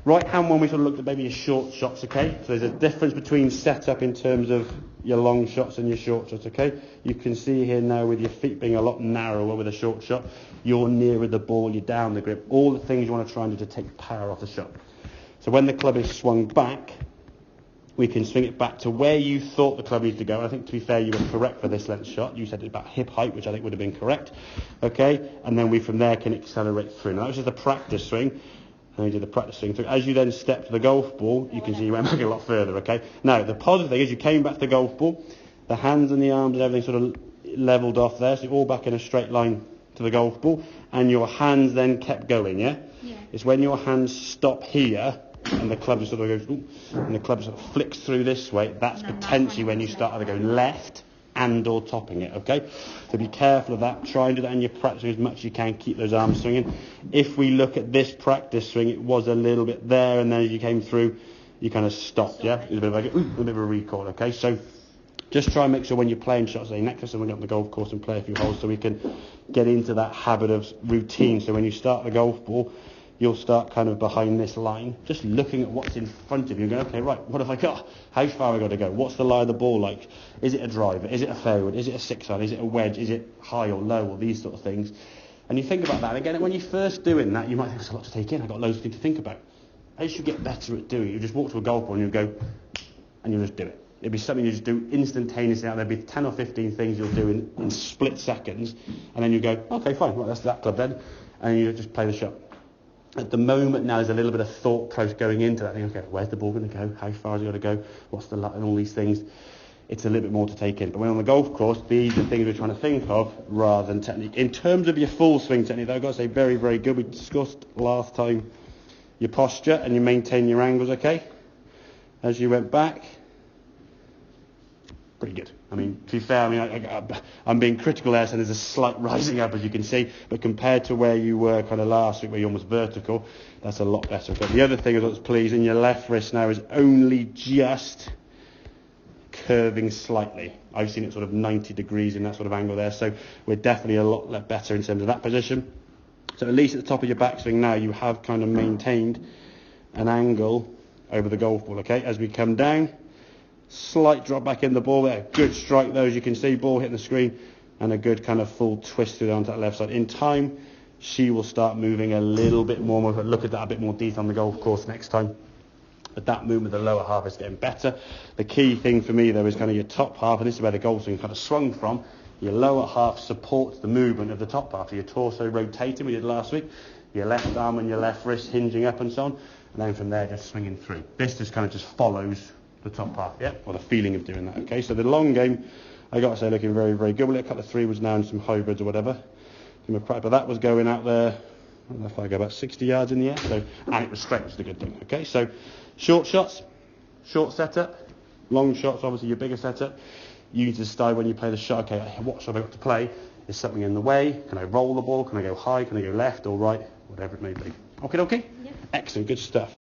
Right hand one, we sort of looked at maybe your short shots, okay? So there's a difference between setup in terms of your long shots and your short shots, okay? You can see here now with your feet being a lot narrower with a short shot, you're nearer the ball, you're down the grip, all the things you want to try and do to take power off the shot. So when the club is swung back, we can swing it back to where you thought the club needs to go. I think, to be fair, you were correct for this length shot. You said it about hip height, which I think would have been correct, okay? And then we from there can accelerate through. Now, that was just a practice swing. And we did the practice swing through. As you then step to the golf ball, you can see you went back a lot further, okay? Now, the positive thing is you came back to the golf ball, the hands and the arms and everything sort of levelled off there, so you're all back in a straight line to the golf ball, and your hands then kept going, yeah? Yeah. It's when your hands stop here, and the club just sort of goes, ooh, and the club sort of flicks through this way, that's potentially when you start either going left and or topping it, okay? So be careful of that. Try and do that in your practice as much as you can. Keep those arms swinging. If we look at this practice swing, it was a little bit there, and then as you came through, you kind of stopped, yeah? It was a bit of a recoil, okay? So just try and make sure when you're playing shots, say next time we get on the golf course and play a few holes, so we can get into that habit of routine. So when you start the golf ball, you'll start kind of behind this line, just looking at what's in front of you and going, okay, right, what have I got? How far have I got to go? What's the lie of the ball like? Is it a driver? Is it a fairway? Is it a six-iron? Is it a wedge? Is it high or low? Or these sort of things. And you think about that. And again, when you're first doing that, you might think, there's a lot to take in. I've got loads of things to think about. As you get better at doing it, you just walk to a golf ball and you go, and you just do it. It'll be something you just do instantaneously. There'll be 10 or 15 things you'll do in split seconds. And then you go, okay, fine, well, that's that club then. And you just play the shot. At the moment now, there's a little bit of thought process going into that. Think, okay, where's the ball going to go? How far is it got to go? What's the line? And all these things. It's a little bit more to take in. But when on the golf course, these are things we're trying to think of rather than technique. In terms of your full swing technique, though, I've got to say very, very good. We discussed last time your posture and you maintain your angles, okay? As you went back, pretty good. I mean, to be fair, I mean, I'm being critical there, so there's a slight rising up, as you can see, but compared to where you were kind of last week, where you're almost vertical, that's a lot better. Okay. The other thing is what's pleasing, your left wrist now is only just curving slightly. I've seen it sort of 90 degrees in that sort of angle there, so we're definitely a lot better in terms of that position. So at least at the top of your backswing now, you have kind of maintained an angle over the golf ball, okay? As we come down, slight drop back in the ball there, good strike though, as you can see, ball hitting the screen, and a good kind of full twist through onto that left side. In time, she will start moving a little bit more. We'll look at that a bit more detail on the golf course next time. But that movement, the lower half, is getting better. The key thing for me though is kind of your top half, and this is where the golf swing kind of swung from. Your lower half supports the movement of the top half. So your torso rotating, we did last week, your left arm and your left wrist hinging up and so on, and then from there just swinging through. This just kind of just follows the top half, yeah, or the feeling of doing that, okay? So the long game, I got to say, looking very, very good. We'll let a couple of 3-woods now and some hybrids or whatever. But that was going out there, I don't know if I go about 60 yards in the air, so, and it was straight, which is a good thing, okay? So short shots, short setup, long shots, obviously your bigger setup. You need to decide when you play the shot, okay, what shot have I got to play? Is something in the way? Can I roll the ball? Can I go high? Can I go left or right? Whatever it may be. Okay? Yeah. Excellent, good stuff.